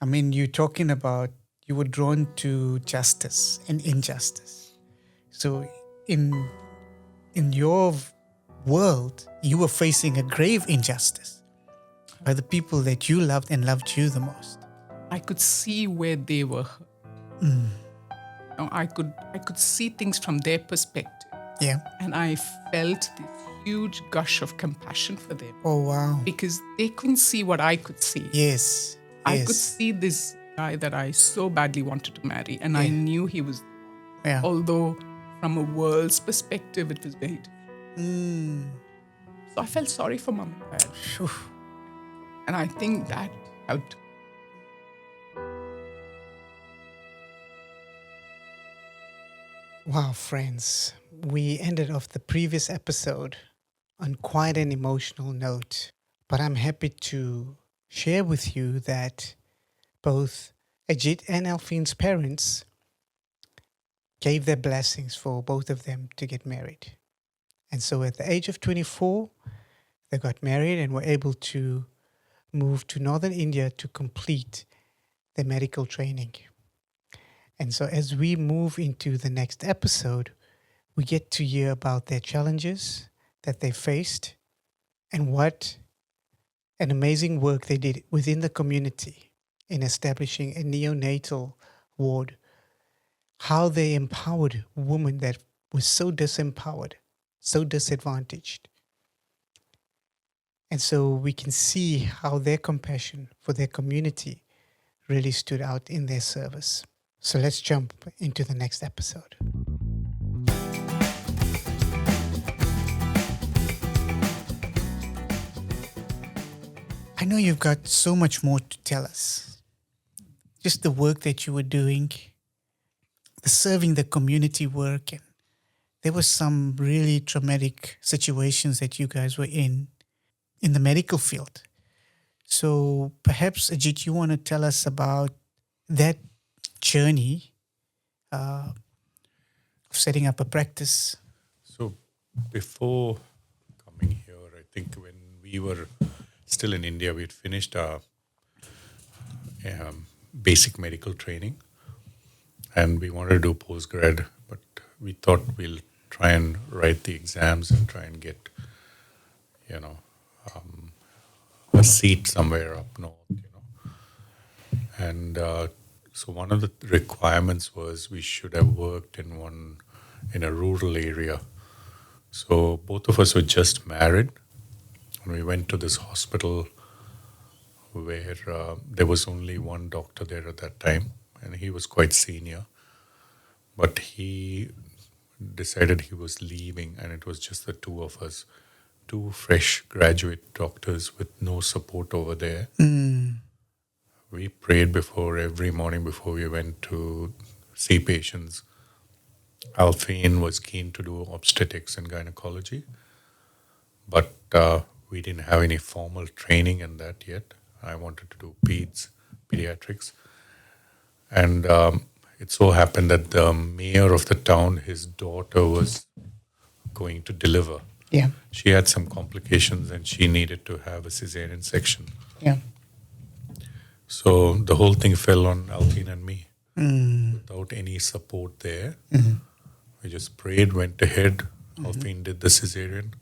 I mean, you're talking about you were drawn to justice and injustice. So in in your world, you were facing a grave injustice by the people that you loved and loved you the most. I could see where they were hurt. Mm. I could see things from their perspective. Yeah. And I felt this huge gush of compassion for them Oh wow. because they couldn't see what I could see. Yes. I could Yes. see this guy that I so badly wanted to marry, and I Yeah. knew he was, Yeah. although from a world's perspective, it was very different. Mm. So I felt sorry for mom and dad, Phew. and I think that helped. Wow, friends. We ended off the previous episode on quite an emotional note, but I'm happy to share with you that both Ajit and Alfeen's parents gave their blessings for both of them to get married. And so at the age of 24, they got married and were able to move to northern India to complete their medical training. And so as we move into the next episode, we get to hear about their challenges that they faced and what an amazing work they did within the community in establishing a neonatal ward, how they empowered women that were so disempowered, so disadvantaged. And so we can see how their compassion for their community really stood out in their service. So let's jump into the next episode. I know you've got so much more to tell us. Just the work that you were doing, the serving the community work, and there were some really traumatic situations that you guys were in the medical field. So perhaps, Ajit, you want to tell us about that journey of setting up a practice. So before coming here, I think when we were still in India, we'd finished our basic medical training and we wanted to do postgrad, but we thought we'll try and write the exams and try and get, a seat somewhere up north. And so one of the requirements was we should have worked in a rural area. So both of us were just married, and we went to this hospital where there was only one doctor there at that time, and he was quite senior. But he decided he was leaving, and it was just the two of us, two fresh graduate doctors with no support over there. We prayed before every morning before we went to see patients. Alfeen was keen to do obstetrics and gynecology, but we didn't have any formal training in that yet. I wanted to do pediatrics. And it so happened that the mayor of the town, his daughter was going to deliver. Yeah. She had some complications and she needed to have a cesarean section. Yeah. So the whole thing fell on Alfeen and me without any support there. We just prayed, went ahead. Alfeen did the cesarean.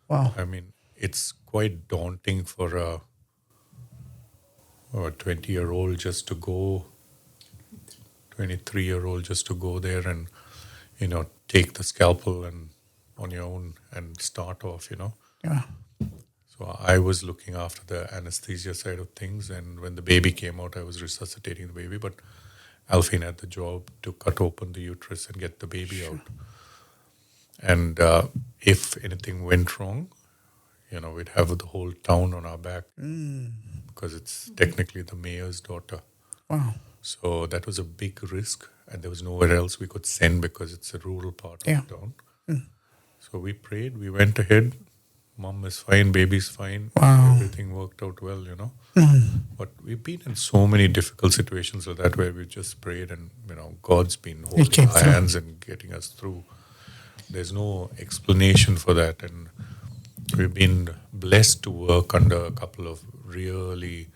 Wow. I mean, it's quite daunting for a 20-year-old just to go, 23-year-old just to go there and, take the scalpel and on your own and start off, Yeah. So I was looking after the anesthesia side of things, and when the baby came out, I was resuscitating the baby. But Alfeen had the job to cut open the uterus and get the baby out. And if anything went wrong, we'd have the whole town on our back because it's technically the mayor's daughter. Wow. So that was a big risk, and there was nowhere else we could send because it's a rural part Yeah. of the town. So we prayed, we went ahead. Mom is fine, baby's fine. Wow. Everything worked out well, But we've been in so many difficult situations like that where we just prayed and, God's been holding came our through. hands and getting us through. There's no explanation for that. And we've been blessed to work under a couple of really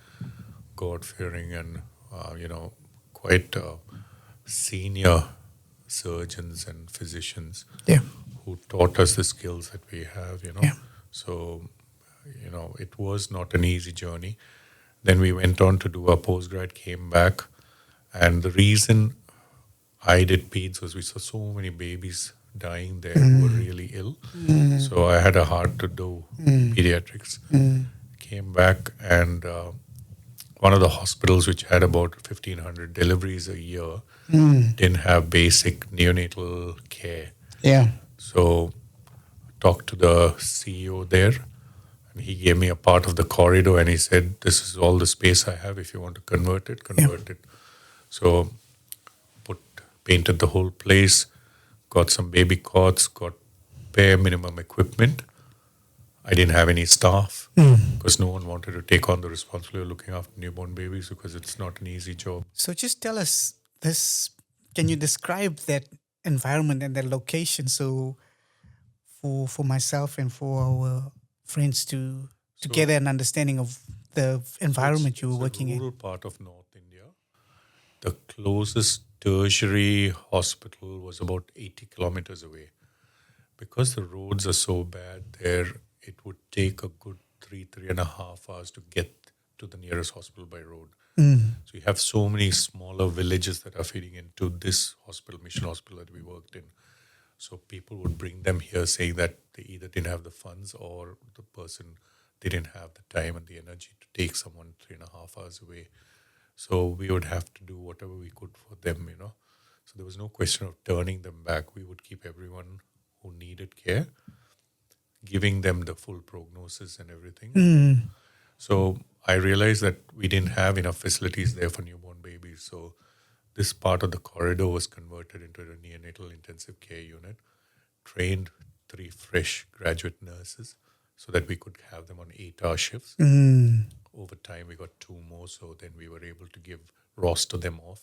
God-fearing and quite senior surgeons and physicians Yeah. who taught us the skills that we have. Yeah. So it was not an easy journey. Then we went on to do our postgrad, came back, and the reason I did peds was we saw so many babies dying there who were really ill. So I had a heart to do pediatrics. Came back, and one of the hospitals, which had about 1,500 deliveries a year, didn't have basic neonatal care. Yeah. So talked to the CEO there, and he gave me a part of the corridor, and he said, "This is all the space I have. If you want to convert it, convert it." So painted the whole place, got some baby cots, got bare minimum equipment. I didn't have any staff because no one wanted to take on the responsibility of looking after newborn babies because it's not an easy job. So just tell us this. Can you describe that environment and that location? So for myself and for our friends to So get an understanding of the environment you were it's working a in. rural part of North India. The closest tertiary hospital was about 80 kilometers away. Because the roads are so bad there, it would take a good 3.5 hours to get to the nearest hospital by road. So you have so many smaller villages that are feeding into this hospital, mission hospital that we worked in. So people would bring them here saying that they either didn't have the funds or the person didn't have the time and the energy to take someone 3.5 hours away. So we would have to do whatever we could for them. So there was no question of turning them back. We would keep everyone who needed care, giving them the full prognosis and everything. So I realized that we didn't have enough facilities there for newborn babies. So this part of the corridor was converted into a neonatal intensive care unit, trained 3 fresh graduate nurses so that we could have them on 8-hour shifts. Over time, we got 2 more, so then we were able to roster them off.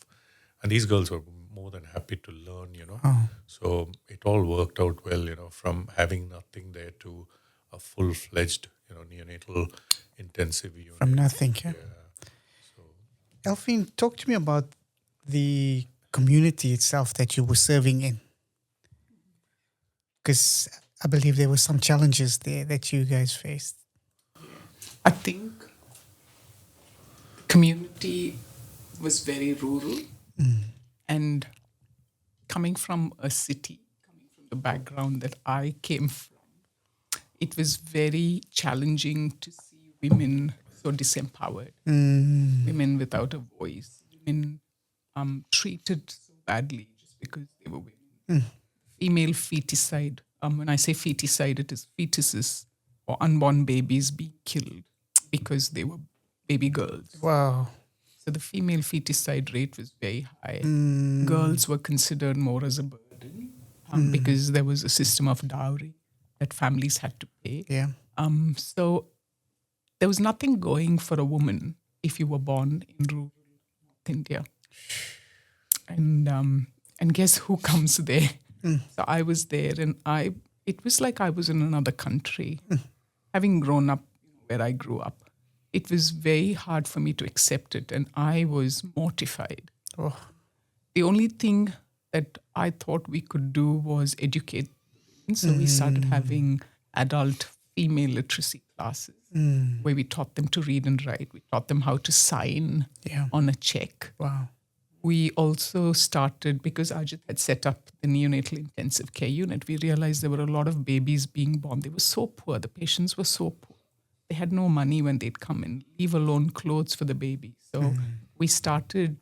And these girls were more than happy to learn. So it all worked out well, from having nothing there to a full-fledged, neonatal intensive unit. From nothing. Yeah. So Alfeen, talk to me about the community itself that you were serving in. Because I believe there were some challenges there that you guys faced. I think community was very rural, and coming from a city, coming from the background that I came from, it was very challenging to see women so disempowered, women without a voice, women treated so badly just because they were women. Female feticide. When I say feticide, it is fetuses or unborn babies being killed because they were baby girls. Wow. So the female feticide rate was very high. Girls were considered more as a burden because there was a system of dowry that families had to pay. Yeah. So there was nothing going for a woman if you were born in rural North India. And guess who comes there? So I was there, and it was like I was in another country. Having grown up where I grew up, it was very hard for me to accept it, and I was mortified. Oh. The only thing that I thought we could do was educate. And so we started having adult female literacy classes where we taught them to read and write. We taught them how to sign on a check. Wow. We also started, because Ajit had set up the neonatal intensive care unit, we realized there were a lot of babies being born. They were so poor. The patients were so poor. They had no money when they'd come in, leave alone clothes for the baby. So we started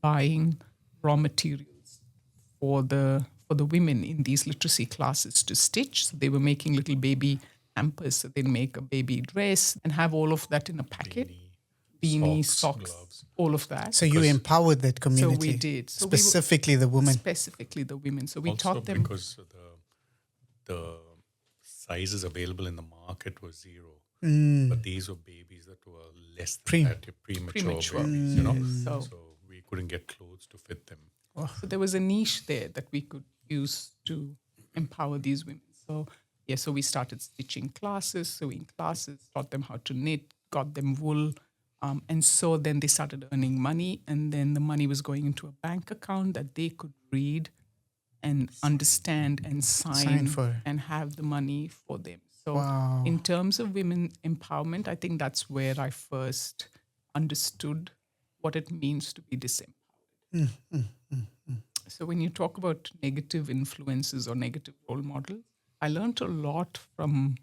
buying raw materials for the women in these literacy classes to stitch. So they were making little baby hampers. So they'd make a baby dress and have all of that in a packet. Beanie, socks, gloves. all of that. So you empowered that community. So we did. So specifically the women. Specifically the women. So we Also taught them. because the sizes available in the market were 0. But these were babies that were less than that, premature babies, So we couldn't get clothes to fit them. So there was a niche there that we could use to empower these women. So so we started stitching classes, sewing classes, taught them how to knit, got them wool, And so then they started earning money, and then the money was going into a bank account that they could read and understand and Sign sign for. and have the money for them. So, Wow. in terms of women empowerment, I think that's where I first understood what it means to be disempowered. So, when you talk about negative influences or negative role models, I learned a lot from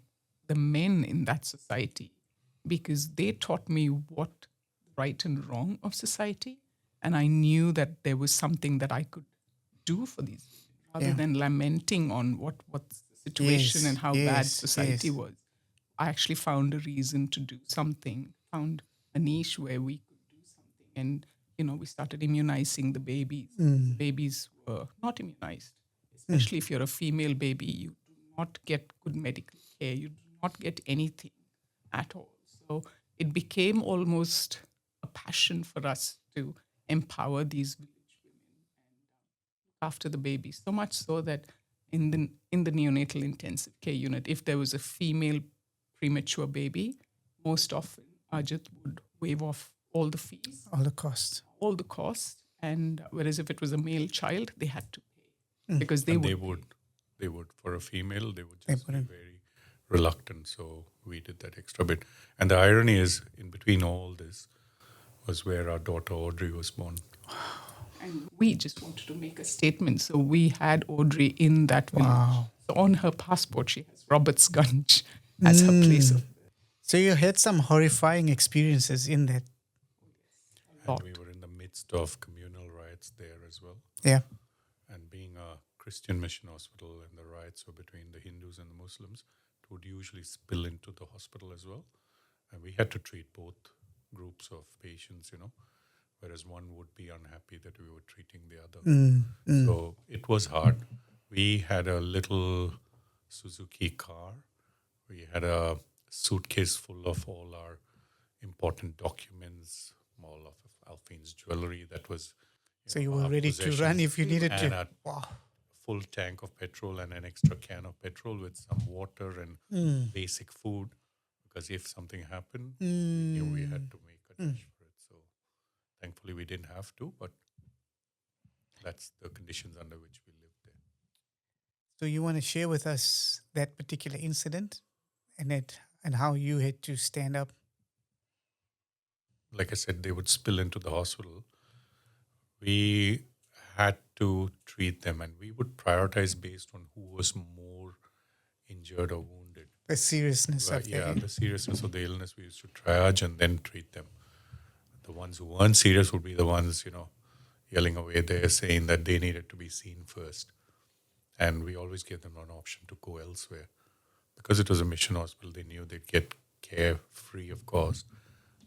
the men in that society because they taught me what right and wrong of society. And I knew that there was something that I could do for these women rather Yeah. than lamenting on what's the situation and Yes. how bad Yes. society Yes. was. I actually found a reason to do something, found a niche where we could do something. And, we started immunizing the babies. The babies were not immunized, especially if you're a female baby. You do not get good medical care. You do not get anything at all. So it became almost a passion for us to empower these village women after the baby. So much so that in the neonatal intensive care unit, if there was a female premature baby, most often Ajit would waive off all the fees, All the cost. all the costs, and whereas if it was a male child, they had to pay because they And would pay. they would, for a female, they would They just put be in. very reluctant. So we did that extra bit. And the irony is, in between all this, was where our daughter Audrey was born. And we just wanted to make a statement. So we had Audrey in that village. Wow. So on her passport, she has Robertsganj as her place of So you had some horrifying experiences in that. And lot. we were in the midst of communal riots there as well. Yeah. And being a Christian mission hospital and the riots were between the Hindus and the Muslims, it would usually spill into the hospital as well. And we had to treat both groups of patients, whereas one would be unhappy that we were treating the other. So it was hard. We had a little Suzuki car. We had a suitcase full of all our important documents, all of Alfeen's jewelry that was So you were our ready to run possessions, if you needed and to. a Wow. full tank of petrol and an extra can of petrol with some water and basic food, because if something happened, we knew we had to make a dash for it. So thankfully we didn't have to, but that's the conditions under which we lived there. So you want to share with us that particular incident and how you had to stand up? Like I said, they would spill into the hospital. We had to treat them, and we would prioritize based on who was more injured or wounded. The seriousness of Yeah, that. the seriousness of the illness, we used to triage and then treat them. The ones who weren't serious would be the ones, yelling away there, saying that they needed to be seen first. And we always gave them an option to go elsewhere. Because it was a mission hospital, they knew they'd get care free of cost.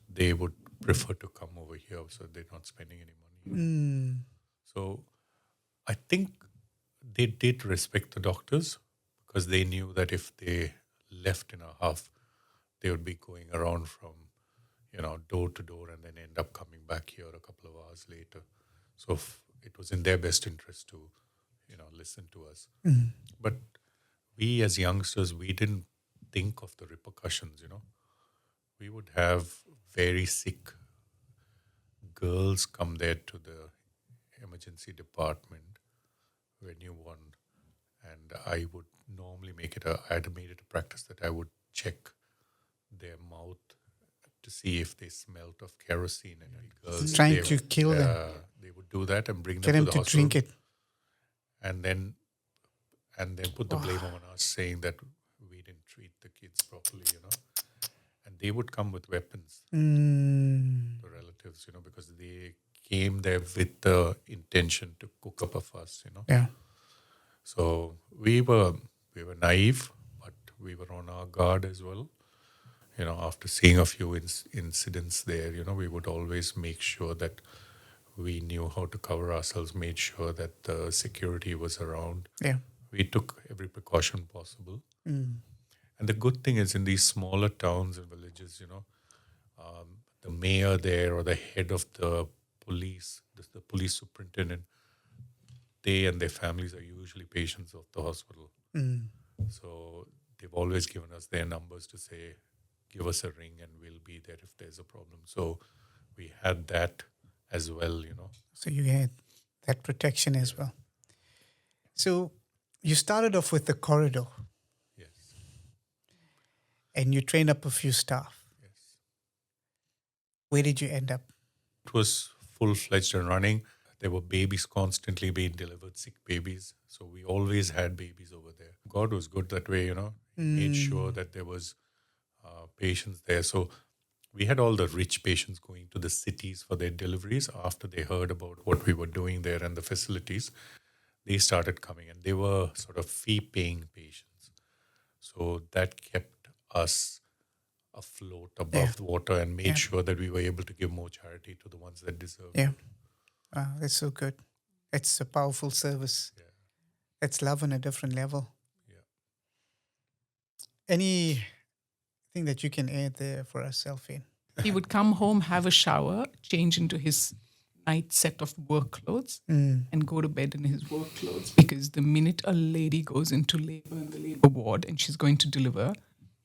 They would prefer to come over here so they're not spending any money. So I think they did respect the doctors because they knew that if they left in a huff, they would be going around from, door to door and then end up coming back here a couple of hours later. So it was in their best interest to, listen to us. But we as youngsters, we didn't think of the repercussions, We would have very sick girls come there to the emergency department when you won. And I would normally I had made it a practice that I would check their mouth to see if they smelt of kerosene. And because Trying to kill them. they would do that and bring Get them them to the to hospital. drink it. And then put the blame on us, saying that we didn't treat the kids properly, And they would come with weapons, the relatives, because they came there with the intention to cook up a fuss, Yeah. So we were naive, but we were on our guard as well. After seeing a few incidents there, we would always make sure that we knew how to cover ourselves, made sure that the security was around. Yeah. We took every precaution possible. And the good thing is in these smaller towns and villages, the mayor there or the head of the police, the police superintendent, they and their families are usually patients of the hospital. So they've always given us their numbers to say, give us a ring and we'll be there if there's a problem. So we had that as well, you know. So you had that protection as well. So you started off with the corridor Yes, and you trained up a few staff. yes. Where did you end up? It was full-fledged and running. There were babies constantly being delivered, sick babies. So we always had babies over there. God was good that way, you know. He made sure that there was patients there. So we had all the rich patients going to the cities for their deliveries after they heard about what we were doing there and the facilities. They started coming and they were sort of fee-paying patients. So that kept us afloat above the water and made sure that we were able to give more charity to the ones that deserved Yeah. it. Wow, that's so good. It's a powerful service. Yeah. That's love on a different level. Yeah. Anything that you can add there for us, Alfeen? He would come home, have a shower, change into his night set of work clothes, and go to bed in his work clothes. Because the minute a lady goes into labor in the labor ward and she's going to deliver,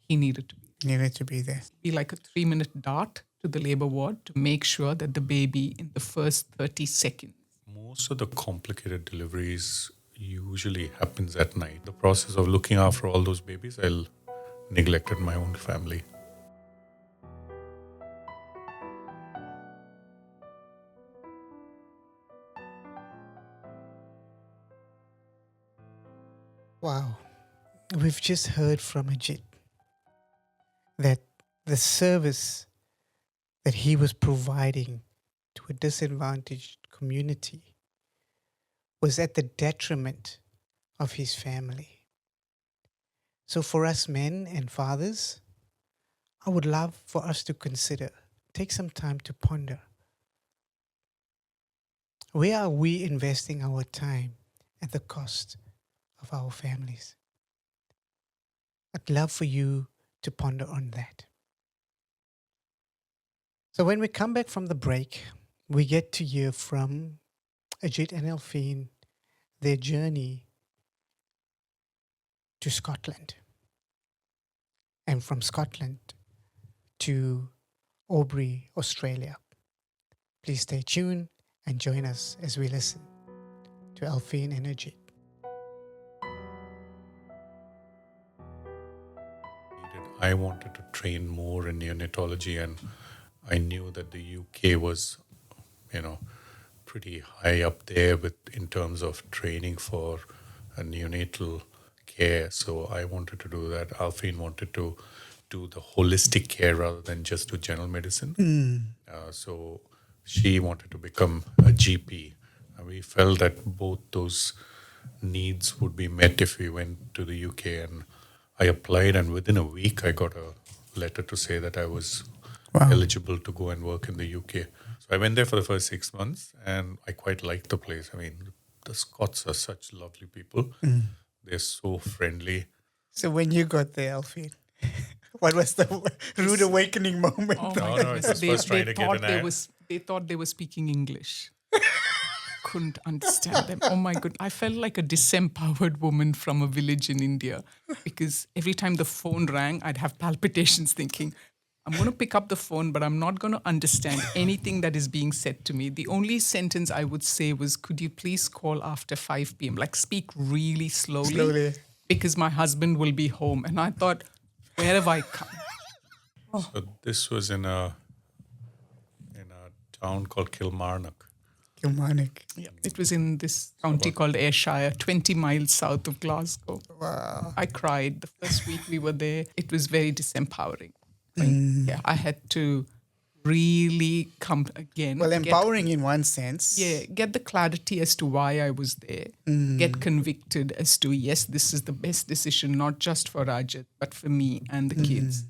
he needed to Needed to be there. be like a 3-minute dart to the labor ward to make sure that the baby in the first 30 seconds. Most of the complicated deliveries usually happens at night. The process of looking after all those babies, I neglected my own family. Wow. We've just heard from Ajit that the service that he was providing to a disadvantaged community was at the detriment of his family. So for us men and fathers, I would love for us to consider, take some time to ponder. Where are we investing our time at the cost of our families? I'd love for you to ponder on that. So when we come back from the break, we get to hear from Ajit and Alfeen their journey to Scotland, and from Scotland to Albury, Australia. Please stay tuned and join us as we listen to Alfeen and Ajit. I wanted to train more in neonatology, and I knew that the UK was, you know, pretty high up there with in terms of training for a neonatal care. So I wanted to do that. Alfeen wanted to do the holistic care rather than just do general medicine. So she wanted to become a GP. And we felt that both those needs would be met if we went to the UK. And I applied, and within a week, I got a letter to say that I was eligible to go and work in the UK. So I went there for the first 6 months, and I quite liked the place. I mean, the Scots are such lovely people. They're so friendly. So when you got there, Alfeen, what was the rude awakening moment? Oh No, my no, it goodness. was first trying to get thought an they thought they were speaking English. Couldn't understand them. Oh my god. I felt like a disempowered woman from a village in India because every time the phone rang, I'd have palpitations thinking, I'm going to pick up the phone, but I'm not going to understand anything that is being said to me. The only sentence I would say was, could you please call after 5 p.m.? Like speak really slowly. Because my husband will be home. And I thought, where have I come? So this was in a town called Kilmarnock. Kilmarnock. Yeah, it was in this county called Ayrshire, 20 miles south of Glasgow. Wow. I cried the first week we were there. It was very disempowering. Yeah, I had to really come again. Well, empowering in one sense. Get the clarity as to why I was there. Get convicted as to, yes, this is the best decision, not just for Ajit, but for me and the kids.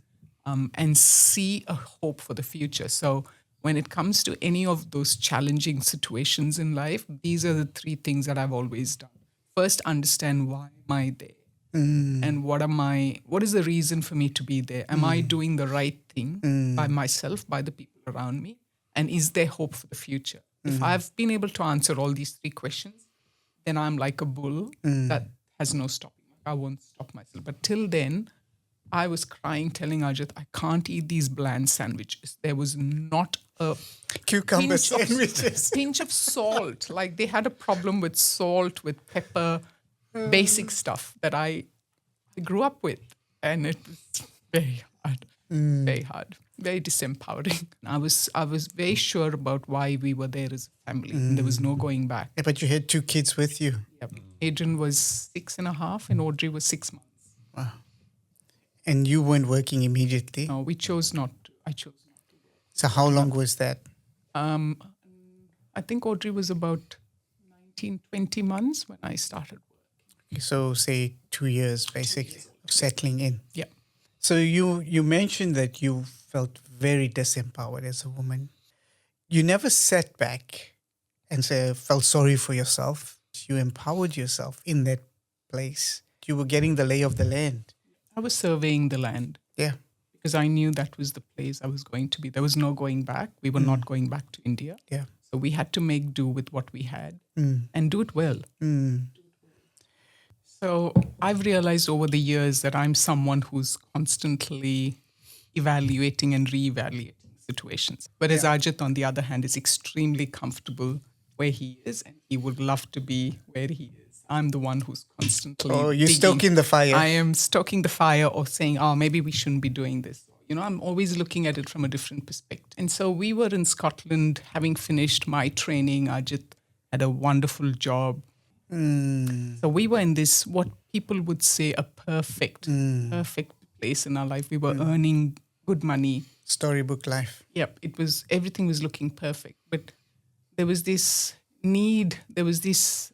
And see a hope for the future. So when it comes to any of those challenging situations in life, these are the 3 things that I've always done. First, understand why am I there? And what is the reason for me to be there? Am I doing the right thing by myself, by the people around me? And is there hope for the future? If I've been able to answer all these 3 questions, then I'm like a bull that has no stopping. I won't stop myself. But till then, I was crying, telling Ajit, I can't eat these bland sandwiches. There was not a Cucumber pinch of, sandwiches. pinch of salt. Like they had a problem with salt, with pepper, basic stuff that I grew up with. And it was very hard, very hard, very disempowering. I was very sure about why we were there as a family. And there was no going back. Yeah, but you had 2 kids with you. Yep. Adrian was 6.5 and Audrey was 6 months. Wow. And you weren't working immediately. No, we chose not to. I chose not to. So how long was that? I think Audrey was about 19, 20 months when I started work. So say 2 years, basically, of settling in. Yeah. So you mentioned that you felt very disempowered as a woman. You never sat back and felt sorry for yourself. You empowered yourself in that place. You were getting the lay of the land. I was surveying the land Yeah. because I knew that was the place I was going to be. There was no going back. We were not going back to India. Yeah. So we had to make do with what we had and do it well. So I've realized over the years that I'm someone who's constantly evaluating and reevaluating situations. Whereas Ajit, on the other hand, is extremely comfortable where he is and he would love to be where he is. I'm the one who's constantly Oh, you're digging. stoking the fire. I am stoking the fire or saying, oh, maybe we shouldn't be doing this. I'm always looking at it from a different perspective. And so we were in Scotland having finished my training. Ajit had a wonderful job. So we were in this, what people would say, a perfect place in our life. We were earning good money. Storybook life. Yep, everything was looking perfect. But there was this need, there was this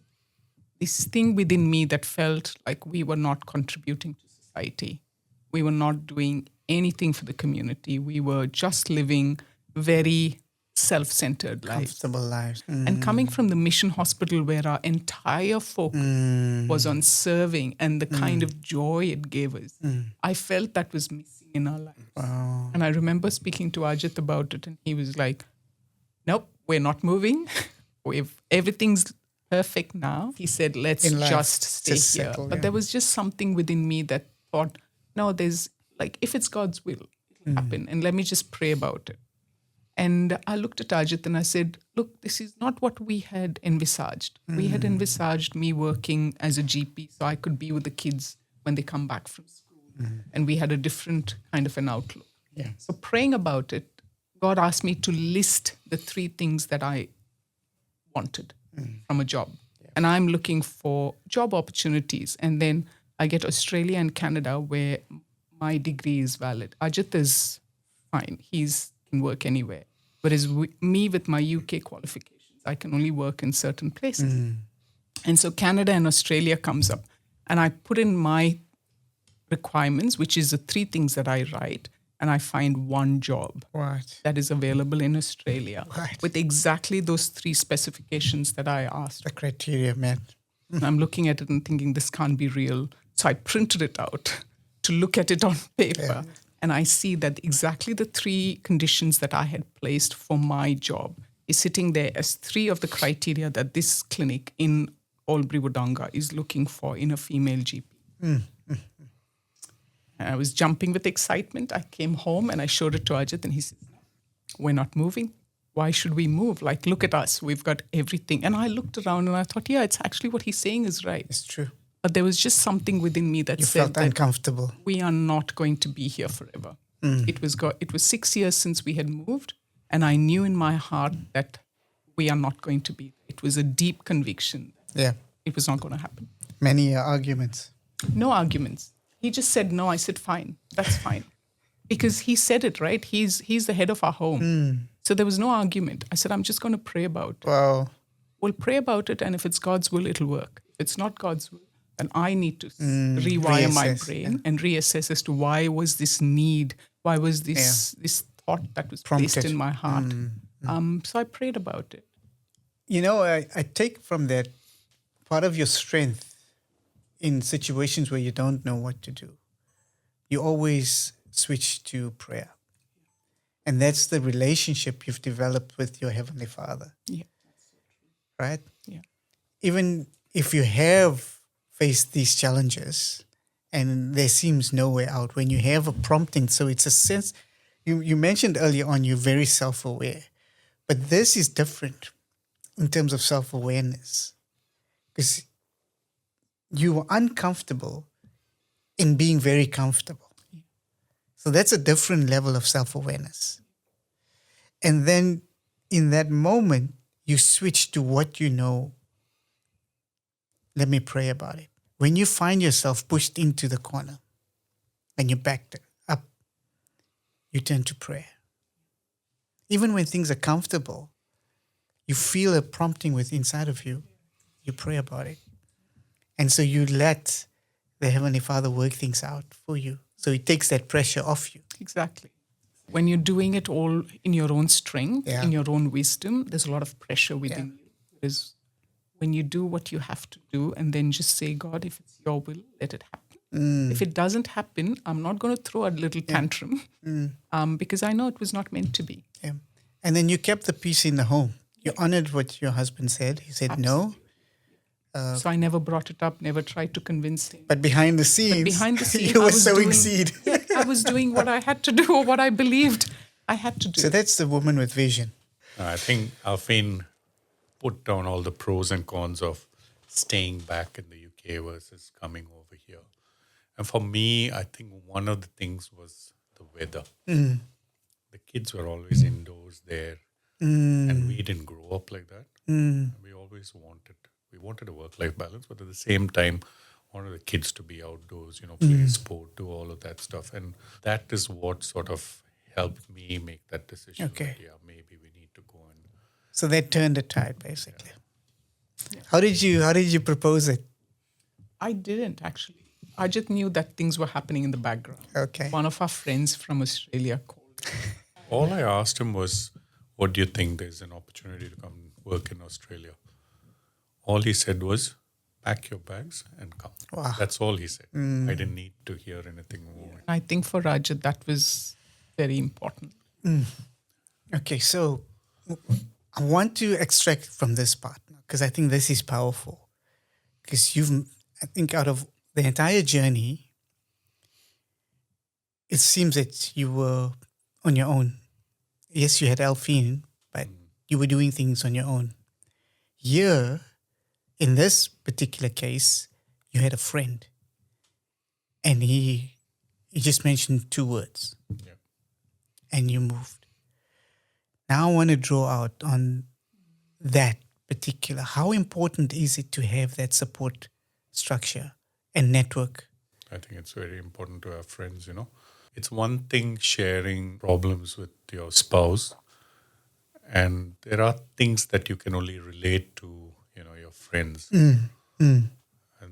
thing within me that felt like we were not contributing to society. We were not doing anything for the community. We were just living very self-centered lives. Comfortable lives. And coming from the mission hospital where our entire focus was on serving and the kind of joy it gave us, I felt that was missing in our lives. Wow. And I remember speaking to Ajit about it and he was like, nope, we're not moving. Everything's perfect now. He said, let's In life, just stay just here. settle, But yeah. there was just something within me that thought, no, there's like, if it's God's will, it'll happen. And let me just pray about it. And I looked at Ajit and I said, look, this is not what we had envisaged. We had envisaged me working as a GP so I could be with the kids when they come back from school. And we had a different kind of an outlook. Yeah. So praying about it, God asked me to list the 3 things that I wanted from a job. And I'm looking for job opportunities. And then I get Australia and Canada where my degree is valid. Ajit is fine. He can work anywhere. Whereas me with my UK qualifications, I can only work in certain places. And so Canada and Australia comes up. And I put in my requirements, which is the 3 things that I write. And I find one job Right. that is available in Australia Right. with exactly those 3 specifications that I asked. The criteria met. And I'm looking at it and thinking, this can't be real. So I printed it out to look at it on paper. And I see that exactly the 3 conditions that I had placed for my job is sitting there as 3 of the criteria that this clinic in Albury Wodonga is looking for in a female GP. And I was jumping with excitement. I came home and I showed it to Ajit and he said, we're not moving. Why should we move? Like, look at us. We've got everything. And I looked around and I thought, yeah, it's actually what he's saying is right. It's true. But there was just something within me that You said felt that uncomfortable. we are not going to be here forever. It was 6 years since we had moved. And I knew in my heart that we are not going to be. It was a deep conviction. Yeah. It was not going to happen. Many arguments. No arguments. He just said no. I said, fine, that's fine. Because he said it, right? He's the head of our home. So there was no argument. I said, I'm just going to pray about it. Wow. We'll pray about it. And if it's God's will, it'll work. If it's not God's will, then I need to rewire my reassess, brain and reassess as to why was this need, why was this thought that was placed Prompted. in my heart. So I prayed about it. You know, I take from that part of your strength in situations where you don't know what to do. You always switch to prayer. And that's the relationship you've developed with your Heavenly Father, Yeah. right? Yeah. Even if you have faced these challenges and there seems no way out. When you have a prompting, so it's a sense. You mentioned earlier on you're very self-aware, but this is different in terms of self-awareness because you were uncomfortable in being very comfortable. So that's a different level of self-awareness. And then in that moment, you switch to what you know. Let me pray about it. When you find yourself pushed into the corner and you backed up, you turn to prayer. Even when things are comfortable, you feel a prompting within inside of you, you pray about it. And so you let the Heavenly Father work things out for you. So it takes that pressure off you. Exactly. When you're doing it all in your own strength, Yeah. in your own wisdom, there's a lot of pressure within Yeah. you. Whereas when you do what you have to do and then just say, God, if it's your will, let it happen. If it doesn't happen, I'm not going to throw a little tantrum because I know it was not meant to be. Yeah. And then you kept the peace in the home. You honored what your husband said. He said no. So I never brought it up, never tried to convince him. But behind the scenes, Behind the scene, you I were was sowing doing, seed. Yeah, I was doing what I had to do or what I believed I had to do. So that's the woman with vision. I think Alfeen put down all the pros and cons of staying back in the UK versus coming over here. And for me, I think one of the things was the weather. The kids were always indoors there, and we didn't grow up like that. We always wanted a work-life balance, but at the same time, wanted the kids to be outdoors, play sport, do all of that stuff. And that is what sort of helped me make that decision. Okay. That, maybe we need to go and So that turned the tide, basically. How did you propose it? I didn't actually. I just knew that things were happening in the background. Okay. One of our friends from Australia called. all I asked him was, what do you think? There's an opportunity to come work in Australia. All he said was, pack your bags and come. Wow. That's all he said. I didn't need to hear anything more. I think for Rajat, that was very important. Okay, so I want to extract from this part because I think this is powerful. Because I think out of the entire journey, it seems that you were on your own. Yes, you had Alfeen, but you were doing things on your own. Here, in this particular case, you had a friend. And he just mentioned 2 words. Yeah. And you moved. Now I want to draw out on that particular. How important is it to have that support structure and network? I think it's very important to have friends, It's one thing sharing problems with your spouse, and there are things that you can only relate to, your friends. And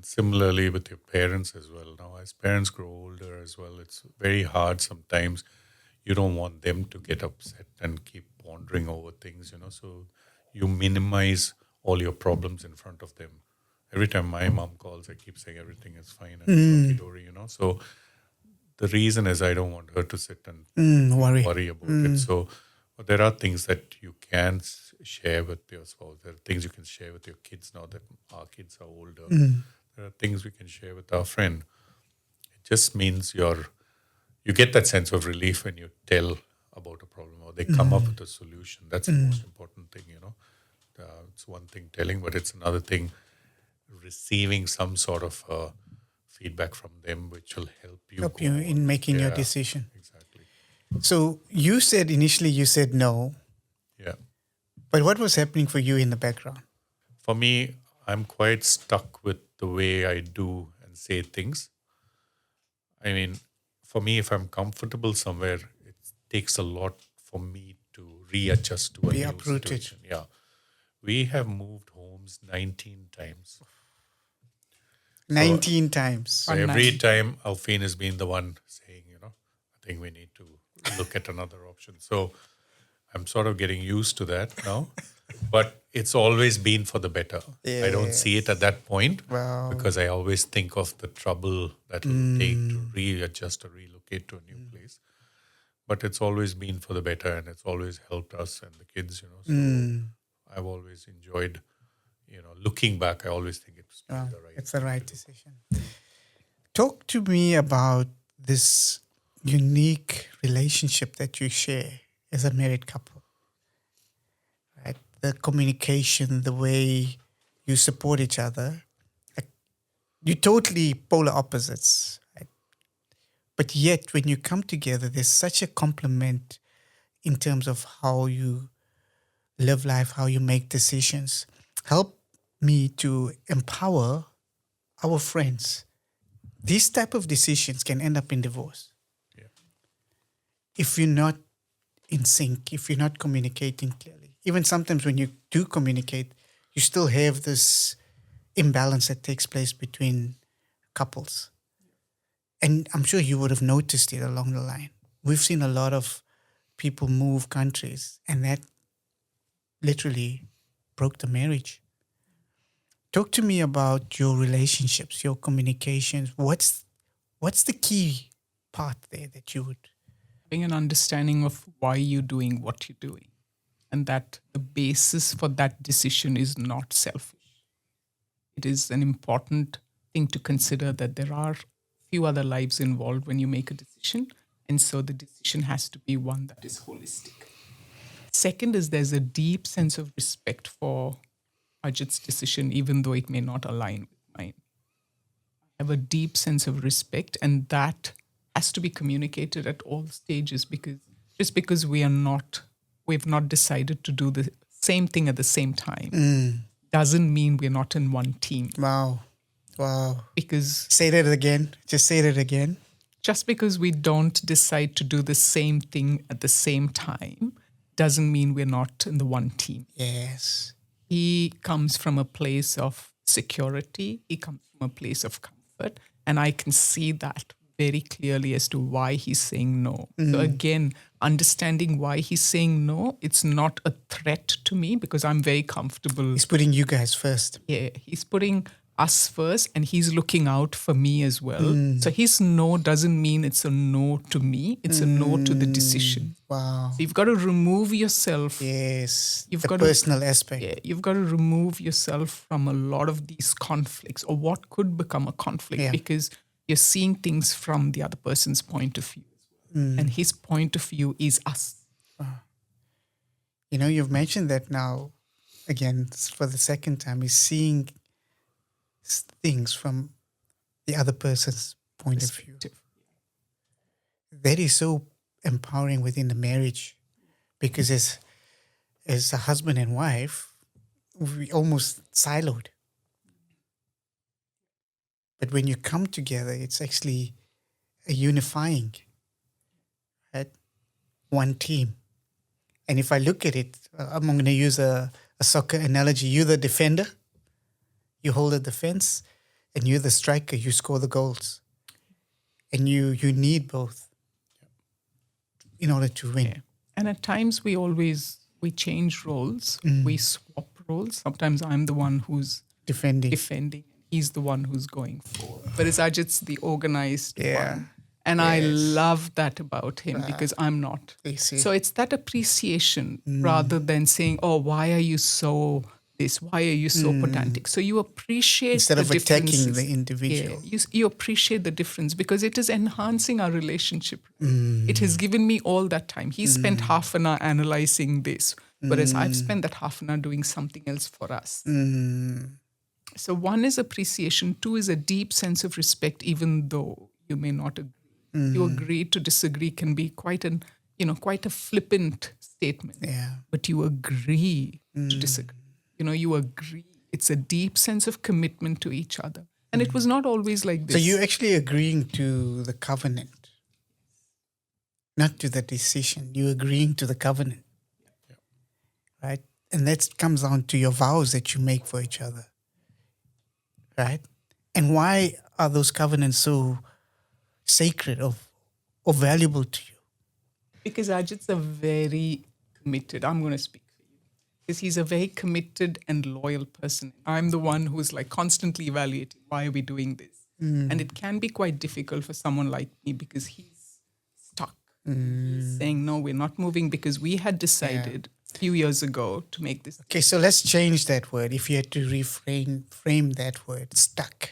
similarly with your parents as well. Now, as parents grow older as well, it's very hard sometimes. You don't want them to get upset and keep pondering over things, So you minimize all your problems in front of them. Every time my mom calls, I keep saying everything is fine and hunky-dory, So the reason is I don't want her to sit and worry about it. So but there are things that you can share with your spouse. There are things you can share with your kids now that our kids are older. There are things we can share with our friend. It just means you get that sense of relief when you tell about a problem or they come up with a solution. That's the most important thing, It's one thing telling, but it's another thing receiving some sort of feedback from them, which will help you In making your decision. Exactly. So initially you said no, Yeah. but what was happening for you in the background? For me, I'm quite stuck with the way I do and say things. I mean, for me, if I'm comfortable somewhere, it takes a lot for me to readjust to a Be new uprooted. situation. Yeah. We have moved homes 19 times. 19 times. So every time Alfeen has been the one saying, I think we need to look at another option. So I'm sort of getting used to that now. But it's always been for the better. I don't see it at that point because I always think of the trouble that it will take to readjust or relocate to a new place. But it's always been for the better and it's always helped us and the kids, So I've always enjoyed, looking back, I always think it's been the right It's the right decision. Talk to me about this unique relationship that you share as a married couple, right? The communication, the way you support each other. Like, you're totally polar opposites, right? But yet, when you come together, there's such a complement in terms of how you live life, how you make decisions. Help me to empower our friends. These type of decisions can end up in divorce Yeah. if you're not in sync, if you're not communicating clearly. Even sometimes when you do communicate, you still have this imbalance that takes place between couples. And I'm sure you would have noticed it along the line. We've seen a lot of people move countries, and that literally broke the marriage. Talk to me about your relationships, your communications. What's the key part there that you would? Having an understanding of why you're doing what you're doing, and that the basis for that decision is not selfish. It is an important thing to consider that there are few other lives involved when you make a decision, and so the decision has to be one that is holistic. Second is there's a deep sense of respect for Ajit's decision, even though it may not align with mine. I have a deep sense of respect, and that has to be communicated at all stages, because just because we've not decided to do the same thing at the same time doesn't mean we're not in one team. Wow. Wow. Because Say that again. Just say that again. just because we don't decide to do the same thing at the same time doesn't mean we're not in the one team. Yes. He comes from a place of security, he comes from a place of comfort, and I can see that very clearly as to why he's saying no. So again, understanding why he's saying no, it's not a threat to me because I'm very comfortable. He's putting you guys first. Yeah, he's putting us first and he's looking out for me as well. So his no doesn't mean it's a no to me, it's a no to the decision. Wow. So you've got to remove yourself. Yes. You've the got to- personal aspect. Yeah, you've got to remove yourself from a lot of these conflicts or what could become a conflict, Yeah. because you're seeing things from the other person's point of view. And his point of view is us. You know, you've mentioned that now, again, for the second time, is seeing things from the other person's point of view. Perspective. That is so empowering within the marriage, because as a husband and wife, we almost siloed. But when you come together, it's actually a unifying, right? One team. And if I look at it, I'm going to use a soccer analogy. You're the defender, you hold the defense, and you're the striker, you score the goals. And you need both in order to win. Yeah. And at times we change roles, we swap roles. Sometimes I'm the one who's defending, he's the one who's going forward. Whereas Ajit's the organized Yeah. one. And I Yes. love that about him because I'm not. You see. So it's that appreciation rather than saying, oh, why are you so this? Why are you so pedantic? So you appreciate Instead the of attacking differences. the individual. Yeah, you appreciate the difference because it is enhancing our relationship. It has given me all that time. He spent half an hour analyzing this, whereas I've spent that half an hour doing something else for us. So one is appreciation. Two is a deep sense of respect, even though you may not agree. You agree to disagree can be quite a flippant statement. Yeah. But you agree to disagree. You agree. It's a deep sense of commitment to each other. And it was not always like this. So you're actually agreeing to the covenant, not to the decision. You're agreeing to the covenant, right? And that comes down to your vows that you make for each other, right? And why are those covenants so sacred or valuable to you? Because Ajit's a very committed, I'm going to speak for you, because he's a very committed and loyal person. I'm the one who's like constantly evaluating, why are we doing this? And it can be quite difficult for someone like me because he's stuck. He's saying, no, we're not moving because we had decided a few years ago to make this. Okay, so let's change that word. If you had to frame that word, stuck.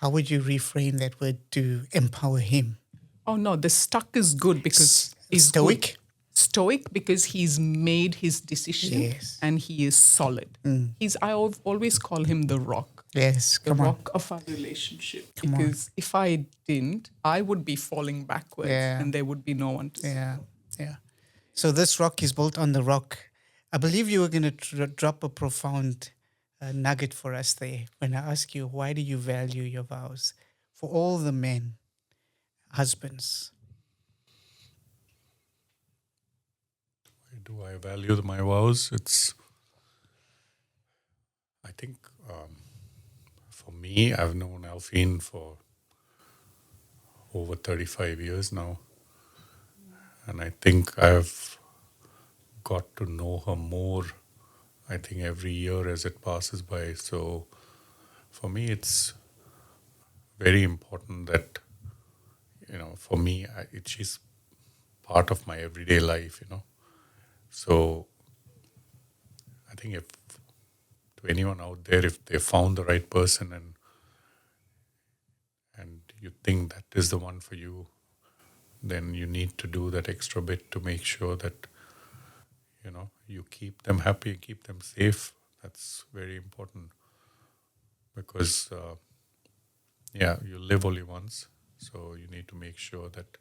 How would you reframe that word to empower him? Oh no, the stuck is good because he's Stoic? good. Stoic because he's made his decision Yes. and he is solid. Always call him the rock. Yes, The come on. rock of our relationship. Come on. Because if I didn't, I would be falling backwards Yeah. and there would be no one to Yeah, yeah. So this rock is built on the rock. I believe you were going to drop a profound nugget for us there when I ask you, why do you value your vows? For all the men, husbands. Do I value my vows? I think, for me, I've known Alfeen for over 35 years now. And I think I've got to know her more, I think, every year as it passes by. So for me, it's very important that, for me, she's part of my everyday life. So I think if to anyone out there, if they found the right person and you think that is the one for you, then you need to do that extra bit to make sure that you keep them happy, keep them safe. That's very important because you live only once, so you need to make sure that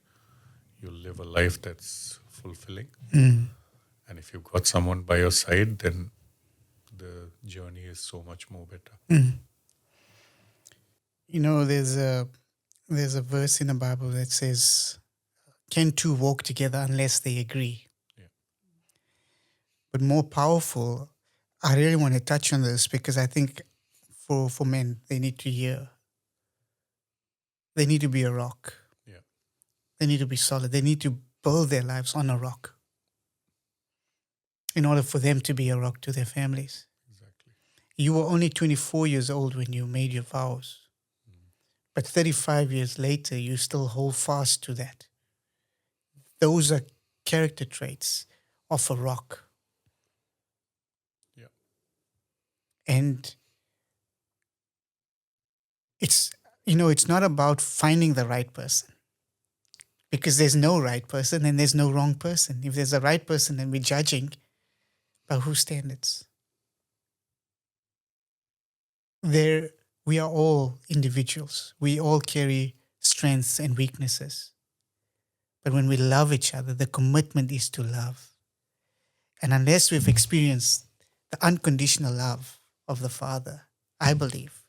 you live a life that's fulfilling. And if you've got someone by your side, then the journey is so much more better. There's a verse in the Bible that says, "Can two walk together unless they agree?" Yeah. But more powerful, I really want to touch on this because I think for men, they need to hear. They need to be a rock. Yeah. They need to be solid. They need to build their lives on a rock in order for them to be a rock to their families. Exactly. You were only 24 years old when you made your vows. But 35 years later, you still hold fast to that. Those are character traits of a rock. Yeah. And it's not about finding the right person, because there's no right person and there's no wrong person. If there's a right person, then we're judging by whose standards. We are all individuals. We all carry strengths and weaknesses. But when we love each other, the commitment is to love. And unless we've experienced the unconditional love of the Father, I believe,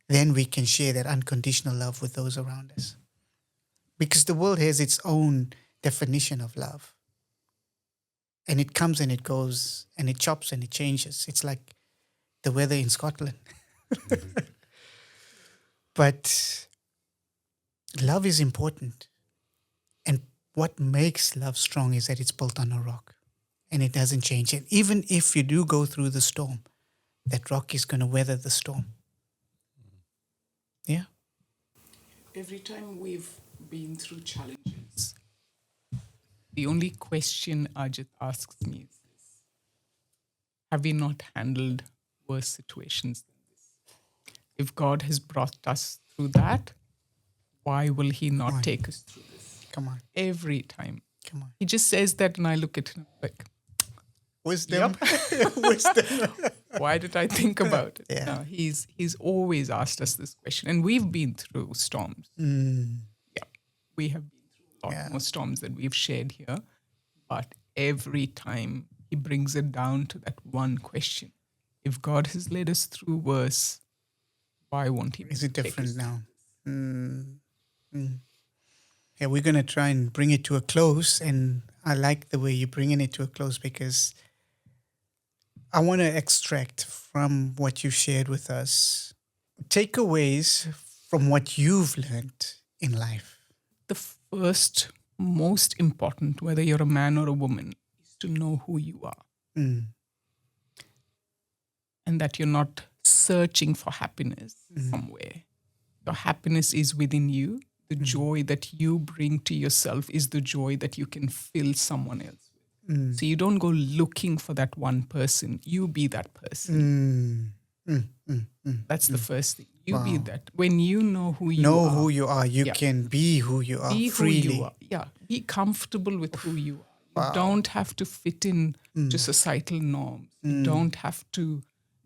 then we can share that unconditional love with those around us. Because the world has its own definition of love. And it comes and it goes, and it chops and it changes. It's like the weather in Scotland. But love is important. And what makes love strong is that it's built on a rock and it doesn't change. And even if you do go through the storm, that rock is going to weather the storm. Yeah. Every time we've been through challenges, the only question Ajit asks me is this: have we not handled worse situations than this? If God has brought us through that, why will He not take us through this? Come on. Every time. Come on. He just says that, and I look at him like, Wisdom. Yep. Wisdom. why did I think about it? Yeah. No, he's always asked us this question. And we've been through storms. Yeah. We have been through a lot more storms than we've shared here. But every time he brings it down to that one question: if God has led us through worse, why won't He? Is it take different us now? Yeah, we're going to try and bring it to a close. And I like the way you're bringing it to a close, because I want to extract from what you shared with us takeaways from what you've learned in life. The first, most important, whether you're a man or a woman, is to know who you are. And that you're not searching for happiness somewhere. Your happiness is within you. The joy that you bring to yourself is the joy that you can fill someone else with. So you don't go looking for that one person. You be that person. That's the first thing. You be Wow. that. When you know who you Know are, who you are. You yeah, can be who you are be who you freely. are. Yeah, be comfortable with who you are. You Wow. don't have to fit in to societal norms. You don't have to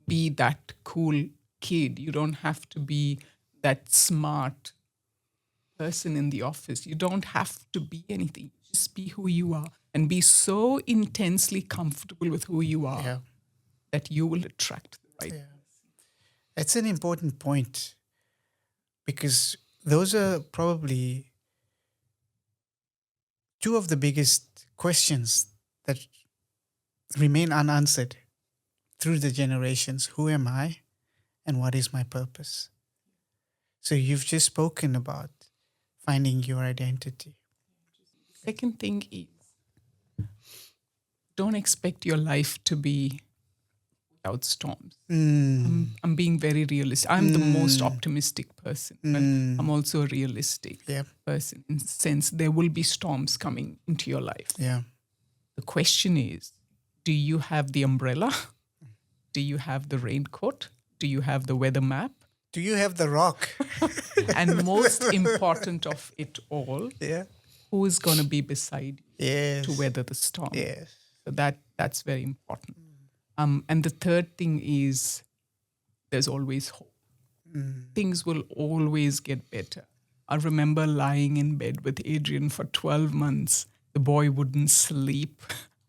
be that cool kid. You don't have to be that smart person in the office. You don't have to be anything. Just be who you are and be so intensely comfortable with who you are Yeah. that you will attract the right. Yeah. It's an important point because those are probably two of the biggest questions that remain unanswered through the generations. Who am I and what is my purpose? So you've just spoken about finding your identity. Second thing is don't expect your life to be without storms. I'm being very realistic. I'm the most optimistic person, but I'm also a realistic Yeah. person in the sense there will be storms coming into your life. Yeah. The question is, do you have the umbrella? Do you have the raincoat? Do you have the weather map? Do you have the rock? And most important of it all, Yeah. who is going to be beside you Yes. to weather the storm? Yes. So that's very important. And the third thing is there's always hope. Things will always get better. I remember lying in bed with Adrian for 12 months. The boy wouldn't sleep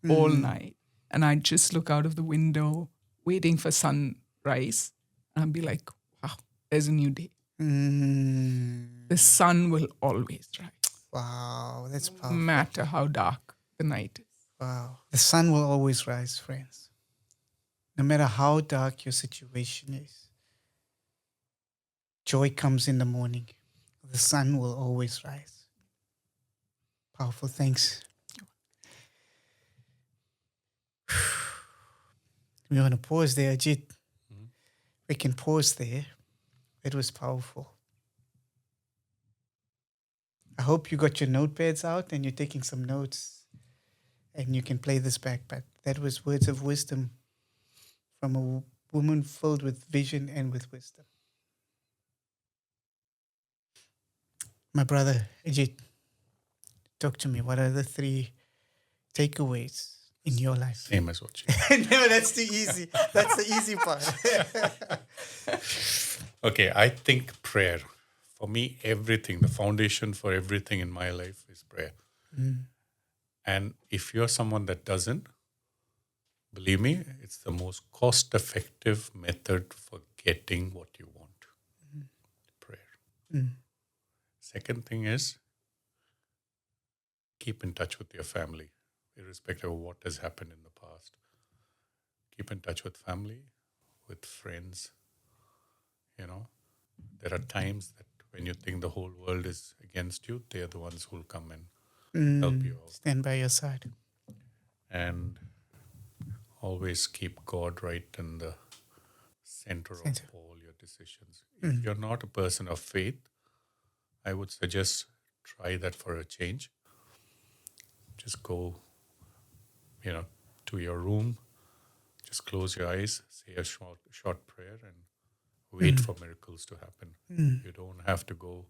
all night. And I'd just look out of the window, waiting for sunrise. And I'd be like, wow, there's a new day. The sun will always rise, Wow. That's no powerful. matter how dark the night is. Wow. The sun will always rise, friends. No matter how dark your situation is, joy comes in the morning. The sun will always rise. Powerful. Thanks. We want to pause there, Ajit. We can pause there. It was powerful. I hope you got your notepads out and you're taking some notes and you can play this back. But that was words of wisdom from a woman filled with vision and with wisdom. My brother, Ajit, talk to me. What are the 3 takeaways in your life? Same as what you. No, that's too easy. That's the easy part. Okay, I think prayer. For me, everything, the foundation for everything in my life is prayer. And if you're someone that doesn't, believe me, it's the most cost-effective method for getting what you want. Prayer. Second thing is keep in touch with your family, irrespective of what has happened in the past. Keep in touch with family, with friends. You know, there are times that when you think the whole world is against you, they are the ones who will come and help you out. Stand by your side. And always keep God right in the center of all your decisions. If you're not a person of faith, I would suggest try that for a change. Just go, to your room, just close your eyes, say a short prayer and wait for miracles to happen. You don't have to go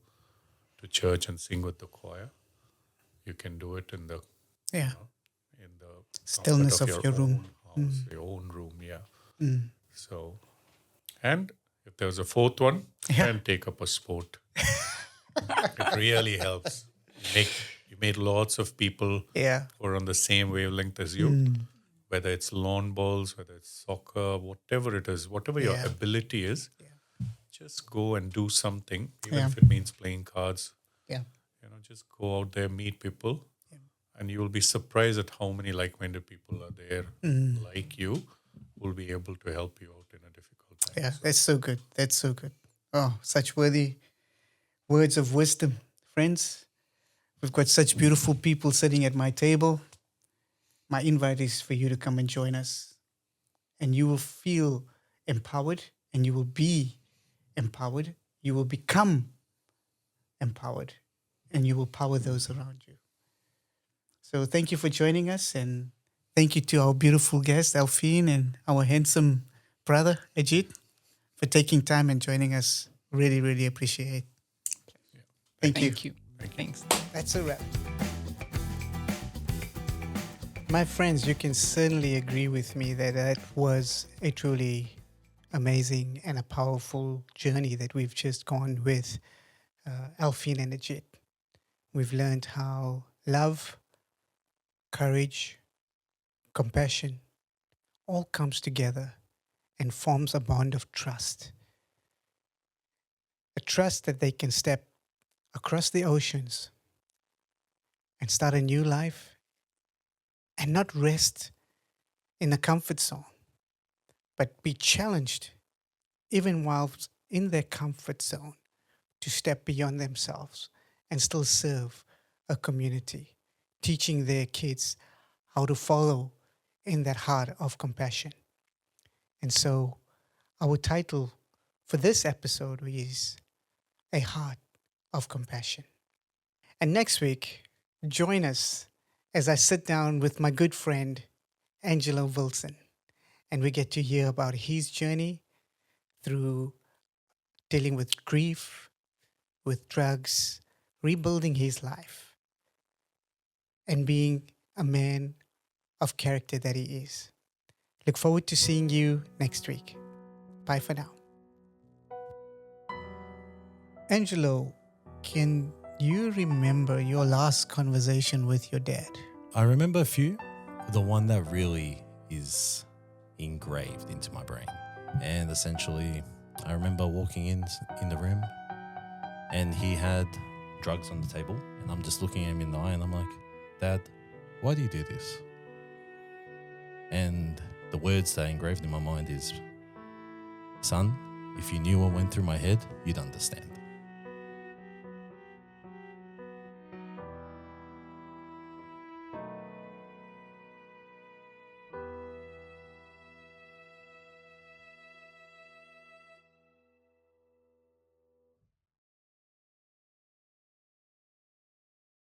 to church and sing with the choir. You can do it in the in the Stillness comfort of your room. own house, your own room, So, and if there's a fourth one, then take up a sport. It really helps. You made lots of people who are on the same wavelength as you, whether it's lawn bowls, whether it's soccer, whatever it is, whatever your ability is, just go and do something, even if it means playing cards. Just go out there, meet people, and you will be surprised at how many like-minded people are there like you who will be able to help you out in a difficult time. Yeah, that's so good. That's so good. Oh, such worthy words of wisdom. Friends, we've got such beautiful people sitting at my table. My invite is for you to come and join us. And you will feel empowered and you will be empowered. You will become empowered and you will power those around you. So thank you for joining us and thank you to our beautiful guest, Alfeen, and our handsome brother, Ajit, for taking time and joining us Really, really appreciate. Thank you. Thank you. Thanks. That's a wrap. My friends, you can certainly agree with me that that was a truly amazing and a powerful journey that we've just gone with Alfeen and Ajit. We've learned how love, courage, compassion all comes together and forms a bond of trust. A trust that they can step across the oceans and start a new life and not rest in a comfort zone, but be challenged even whilst in their comfort zone to step beyond themselves and still serve a community, teaching their kids how to follow in that heart of compassion. And so, our title for this episode is A Heart of Compassion. And next week, join us as I sit down with my good friend, Angelo Wilson, and we get to hear about his journey through dealing with grief, with drugs, rebuilding his life, and being a man of character that he is. Look forward to seeing you next week. Bye for now. Angelo, can you remember your last conversation with your dad? I remember a few. The one that really is engraved into my brain. And essentially, I remember walking in the room and he had drugs on the table and I'm just looking at him in the eye and I'm like, Dad, why do you do this? And the words that are engraved in my mind is, son, if you knew what went through my head, you'd understand.